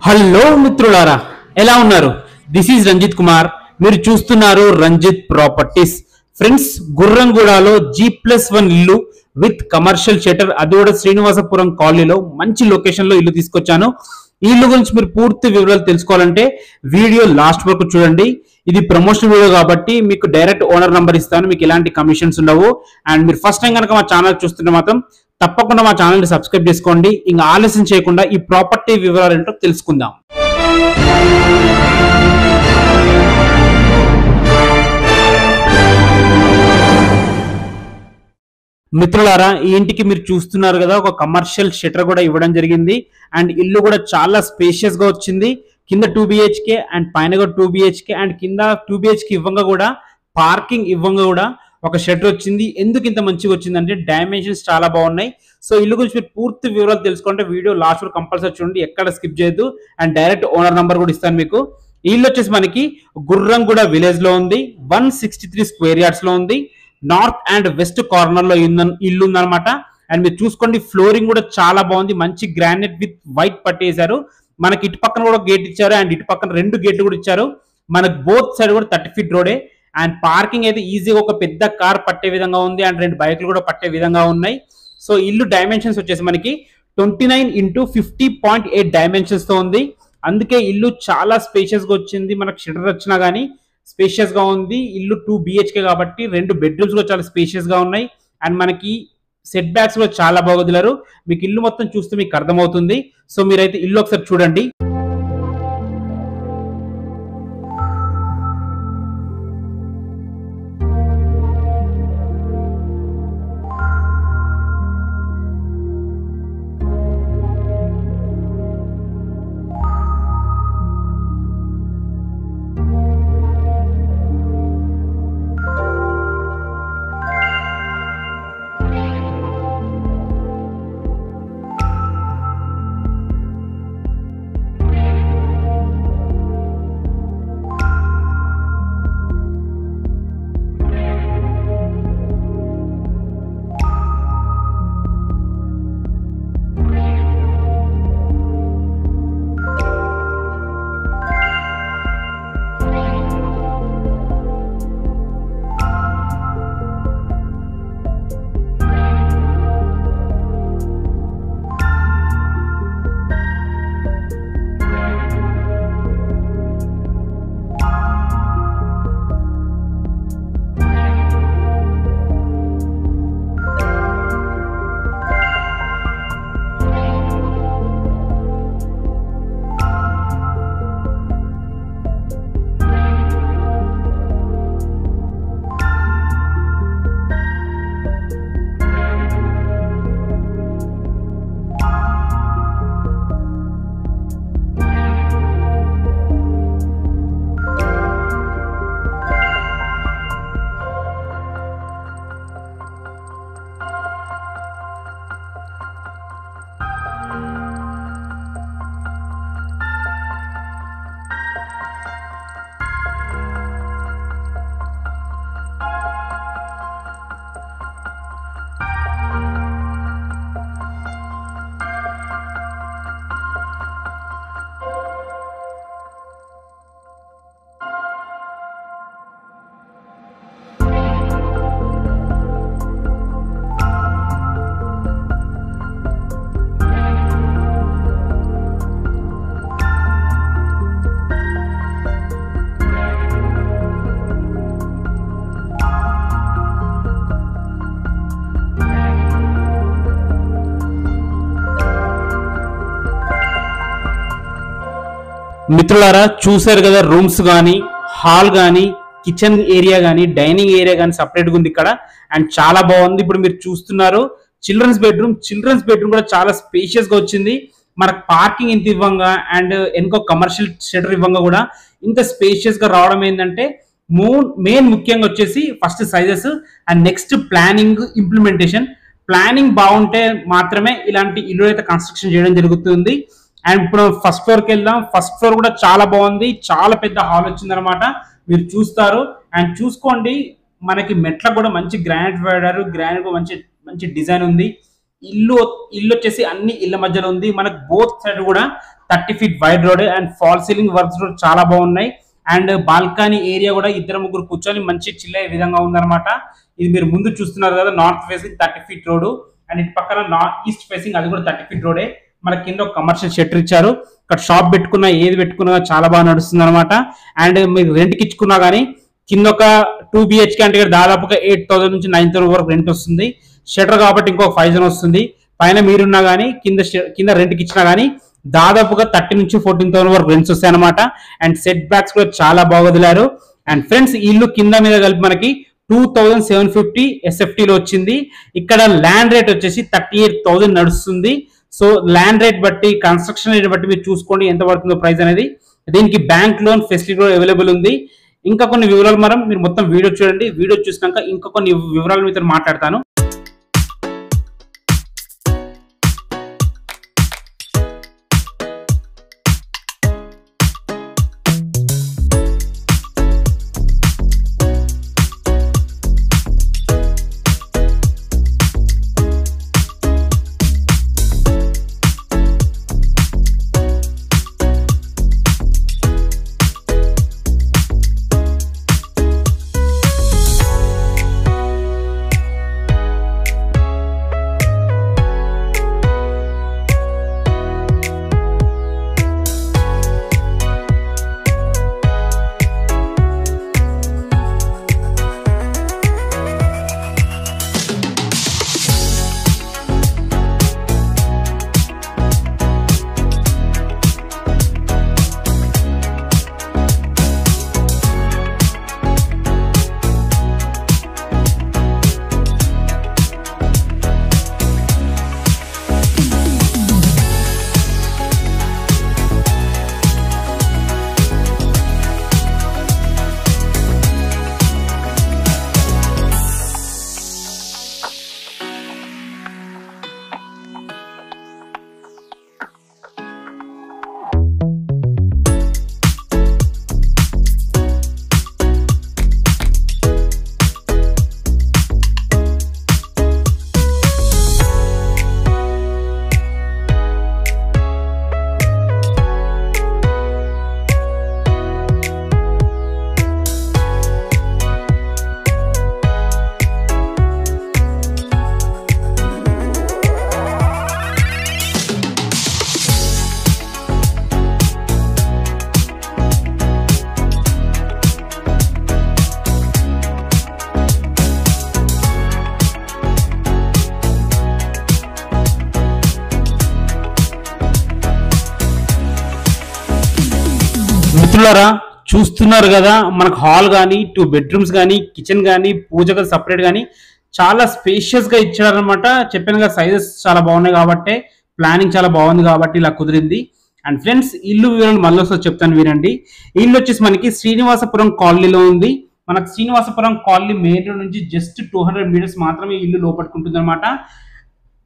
Hello మిత్రులారా, ఎలా ఉన్నారు? This is Ranjith Kumar. మీరు చూస్తున్నారు రంజిత్ ప్రాపర్టీస్. ఫ్రెండ్స్, గుర్రంగూడలో G+1 ఇల్లు విత్ కమర్షియల్ షటర్, అది కూడా శ్రీనివాసపురం కాలనీలో మంచి లొకేషన్ లో ఇల్లు తీసుకొచ్చాను. ఈ ఇల్లు గురించి మీరు పూర్తి వివరాలు తెలుసుకోవాలంటే వీడియో లాస్ట్ వరకు చూడండి. ఇది ప్రమోషన్ వీడియో కాబట్టి మీకు డైరెక్ట్ ఓనర్ నంబర్ ఇస్తాను, మీకు ఎలాంటి కమిషన్స్ ఉండవు. అండ్ మీరు ఫస్ట్ టైం కనుక మా ఛానల్ చూస్తుంటే మాత్రం తప్పకుండా మా ఛానల్ ని సబ్స్క్రైబ్ చేసుకోండి. ఇంకా ఆలస్యం చేయకుండా ఈ ప్రాపర్టీ వివరాలు ఏంటో తెలుసుకుందాం. మిత్రులారా, ఈ ఇంటికి మీరు చూస్తున్నారు కదా, ఒక కమర్షియల్ షటర్ కూడా ఇవ్వడం జరిగింది. అండ్ ఇల్లు కూడా చాలా స్పేషియస్ గా వచ్చింది. కింద 2 BHK అండ్ పైన కూడా 2 BHK అండ్ కింద 2 BHK ఇవ్వంగా కూడా పార్కింగ్ ఇవ్వంగా కూడా ఒక షటర్ వచ్చింది. ఎందుకు ఇంత మంచిగా వచ్చిందంటే డైమెన్షన్స్ చాలా బాగున్నాయి. సో ఇల్లు గురించి మీరు పూర్తి వివరాలు తెలుసుకుంటే వీడియో లాస్ట్ వరకు కంపల్సరీ చూడండి, ఎక్కడ స్కిప్ చేయొద్దు. అండ్ డైరెక్ట్ ఓనర్ నంబర్ కూడా ఇస్తాను మీకు. ఈ ఇల్లు వచ్చేసి మనకి గుర్రంగూడ విలేజ్ లో ఉంది, 163 స్క్వేర్ యార్డ్స్ లో ఉంది. నార్త్ అండ్ వెస్ట్ కార్నర్ లో ఇల్లు ఉందన్నమాట. అండ్ మీరు చూసుకోండి, ఫ్లోరింగ్ కూడా చాలా బాగుంది, మంచి గ్రానైట్ విత్ వైట్ పట్టేశారు. మనకి ఇటు పక్కన కూడా గేట్ ఇచ్చారు అండ్ ఇటు పక్కన 2 గేట్లు కూడా ఇచ్చారు. మనకు బోత్ సైడ్ కూడా 30 feet రోడే. అండ్ పార్కింగ్ అయితే ఈజీగా ఒక పెద్ద కార్ పట్టే విధంగా ఉంది అండ్ 2 బైకులు కూడా పట్టే విధంగా ఉన్నాయి. సో ఇల్లు డైమెన్షన్స్ వచ్చేసి మనకి 29 x 50.8 డైమెన్షన్స్ తో ఉంది. అందుకే ఇల్లు చాలా స్పేషియస్ గా వచ్చింది. మనకు షటర్ వచ్చినా గానీ స్పేషియస్ గా ఉంది. ఇల్లు 2 BHK కాబట్టి 2 బెడ్రూమ్స్ కూడా చాలా స్పేషియస్ గా ఉన్నాయి. అండ్ మనకి సెట్ బ్యాక్స్ కూడా చాలా బాగా వదిలారు. మీకు ఇల్లు మొత్తం చూస్తే మీకు అర్థమవుతుంది. సో మీరైతే ఇల్లు ఒకసారి చూడండి. మిత్రులారా, చూసారు కదా, రూమ్స్ కానీ హాల్ కానీ కిచెన్ ఏరియా కానీ డైనింగ్ ఏరియా కానీ సపరేట్గా ఉంది ఇక్కడ. అండ్ చాలా బాగుంది. ఇప్పుడు మీరు చూస్తున్నారు చిల్డ్రన్స్ బెడ్రూమ్ కూడా చాలా స్పేషియస్ గా వచ్చింది. మనకు పార్కింగ్ ఇంత ఇవ్వంగా అండ్ ఎన్కో కమర్షియల్ షటర్ ఇవ్వంగా కూడా ఇంత స్పేషియస్ గా రావడం ఏంటంటే మెయిన్ ముఖ్యంగా వచ్చేసి first sizes and next planning implementation. Planning బాగుంటే మాత్రమే ఇలాంటి ఇల్లు అయితే కన్స్ట్రక్షన్ చేయడం జరుగుతుంది. అండ్ ఇప్పుడు ఫస్ట్ ఫ్లోర్ కి వెళ్దాం. ఫస్ట్ ఫ్లోర్ కూడా చాలా బాగుంది, చాలా పెద్ద హాల్ వచ్చింది అనమాట, మీరు చూస్తారు. అండ్ చూసుకోండి, మనకి మెట్లకు కూడా మంచి గ్రానైట్ వాడారు, గ్రానైట్ మంచి మంచి డిజైన్ ఉంది. ఇల్లు ఇల్లు వచ్చేసి అన్ని ఇళ్ల మధ్యలో ఉంది. మనకు బోత్ సైడ్ కూడా 30 feet wide road and fall ceiling works కూడా చాలా బాగున్నాయి. అండ్ బాల్కనీ ఏరియా కూడా ఇద్దరు ముగ్గురు కూర్చొని మంచి చిల్ అయ్యే విధంగా ఉందన్నమాట. ఇది మీరు ముందు చూస్తున్నారు కదా, north facing 30 feet road and ఇటు పక్కన ఈస్ట్ ఫేసింగ్ అది కూడా 30 feet రోడే. మన కింద ఒక కమర్షియల్ షట్టర్ ఇచ్చారు. ఇక్కడ షాప్ పెట్టుకున్నా ఏది పెట్టుకున్నా చాలా బాగా నడుస్తుంది అనమాట. అండ్ మీరు రెంట్కి ఇచ్చుకున్నా కానీ కింద ఒక 2 BHK అంటే దాదాపుగా 8,000 నుంచి 9,000 వరకు రెంట్ వస్తుంది. షటర్ కాబట్టి ఇంకొక 5,000 వస్తుంది. పైన మీరున్నా కానీ కింద రెంట్కి ఇచ్చినా కానీ దాదాపుగా 30 నుంచి 14,000 వరకు రెంట్స్ వస్తాయి అనమాట. అండ్ సెట్ బ్యాక్స్ కూడా చాలా బాగా వదిలారు. అండ్ ఫ్రెండ్స్ ఇల్లు కింద మీద కలిపి మనకి 2,750 SFT లో వచ్చింది. ఇక్కడ ల్యాండ్ రేట్ వచ్చేసి 38,000 నడుస్తుంది. సో ల్యాండ్ రేట్ బట్టి కన్స్ట్రక్షన్ రేట్ బట్టి మీరు చూసుకోండి ఎంత పడుతుందో ప్రైస్ అనేది. దీనికి బ్యాంక్ లోన్ ఫెసిలిటీ కూడా అవైలబుల్ ఉంది. ఇంకా కొన్ని వివరాలు మీరు మొత్తం వీడియో చూడండి. వీడియో చూసినాక ఇంకా కొన్ని వివరాలు మీతో మాట్లాడతాను. మిత్రులారా చూస్తున్నారు కదా, మనకు హాల్ కానీ 2 bedrooms కానీ కిచెన్ కానీ పూజ గది సపరేట్ కానీ చాలా స్పేషియస్ గా ఇచ్చారనమాట. చెప్పాను కదా సైజెస్ చాలా బాగున్నాయి కాబట్టి ప్లానింగ్ చాలా బాగుంది కాబట్టి ఇలా కుదిరింది. అండ్ ఫ్రెండ్స్ ఇల్లు వివరాలు మళ్ళీ ఒకసారి చెప్తాను వినండి. ఇల్లు వచ్చేసి మనకి శ్రీనివాసపురం కాలనీలో ఉంది. మనకు శ్రీనివాసపురం కాలనీ మెయిన్ రోడ్ నుంచి జస్ట్ 200 meters మాత్రమే ఇల్లు లోపట్టుకుంటుంది అనమాట.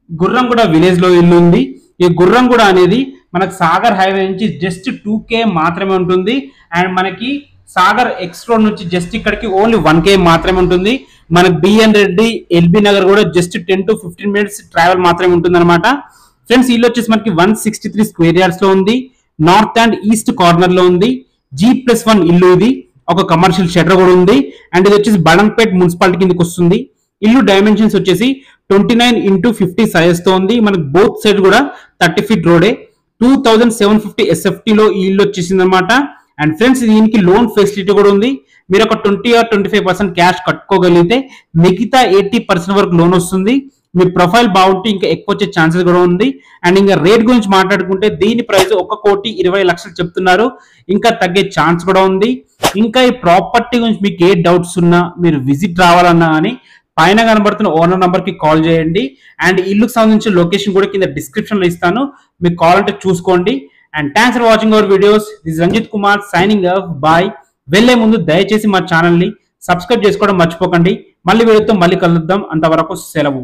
గుర్రంగూడ విలేజ్ లో ఇల్లు ఉంది. ఈ గుర్రంగూడ అనేది మనకు సాగర్ హైవే నుంచి జస్ట్ 2 km మాత్రమే ఉంటుంది. అండ్ మనకి సాగర్ ఎక్స్ రోడ్ నుంచి జస్ట్ ఇక్కడికి ఓన్లీ 1 km మాత్రమే ఉంటుంది. మనకి బిఎన్ రెడ్డి ఎల్బీ నగర్ కూడా జస్ట్ 10 to 15 minutes ట్రావెల్ మాత్రమే ఉంటుంది అనమాట. ఫ్రెండ్స్ ఇల్లు వచ్చేసి మనకి 163 square yards లో ఉంది. నార్త్ అండ్ ఈస్ట్ కార్నర్ లో ఉంది. G+1 ఇల్లు ఇది. ఒక కమర్షియల్ షటర్ కూడా ఉంది. అండ్ ఇది వచ్చేసి బడంపేట్ మున్సిపాలిటీ కిందకి వస్తుంది. ఇల్లు డైమెన్షన్స్ వచ్చేసి 29x50 సైజ్ తో ఉంది. మనకి బోత్ సైడ్ కూడా 30 feet రోడే. 2750 SFT లో ఈ ఇల్లు వచ్చేసింది అనమాట. అండ్ ఫ్రెండ్స్ దీనికి లోన్ ఫెసిలిటీ కూడా ఉంది. మీరు ఒక 20 or 25% క్యాష్ కట్టుకోగలిగితే మిగతా 80% వరకు లోన్ వస్తుంది. మీ ప్రొఫైల్ బాగుంటే ఇంకా ఎక్కువ వచ్చే ఛాన్సెస్ కూడా ఉంది. అండ్ ఇంకా రేట్ గురించి మాట్లాడుకుంటే దీని ప్రైస్ 1,20,00,000 చెప్తున్నారు. ఇంకా తగ్గే ఛాన్స్ కూడా ఉంది. ఇంకా ఈ ప్రాపర్టీ గురించి మీకు ఏ డౌట్స్ ఉన్నా మీరు విజిట్ రావాలన్నా కానీ పైన కనబడుతున్న ఓనర్ నంబర్ కి కాల్ చేయండి. అండ్ ఇల్లుకు సంబంధించిన లొకేషన్ కూడా కింద డిస్క్రిప్షన్ లో ఇస్తాను, మీకు కాల్ అంటే చూసుకోండి. And thanks for watching our videos. This Ranjith Kumar signing off. Bye. వెళ్లే ముందు దయచేసి మా ఛానల్ ని సబ్స్క్రైబ్ చేసుకోవడం మర్చిపోకండి. మళ్ళీ వీడియోతో మళ్ళీ కలుద్దాం. అంతవరకు సెలవు.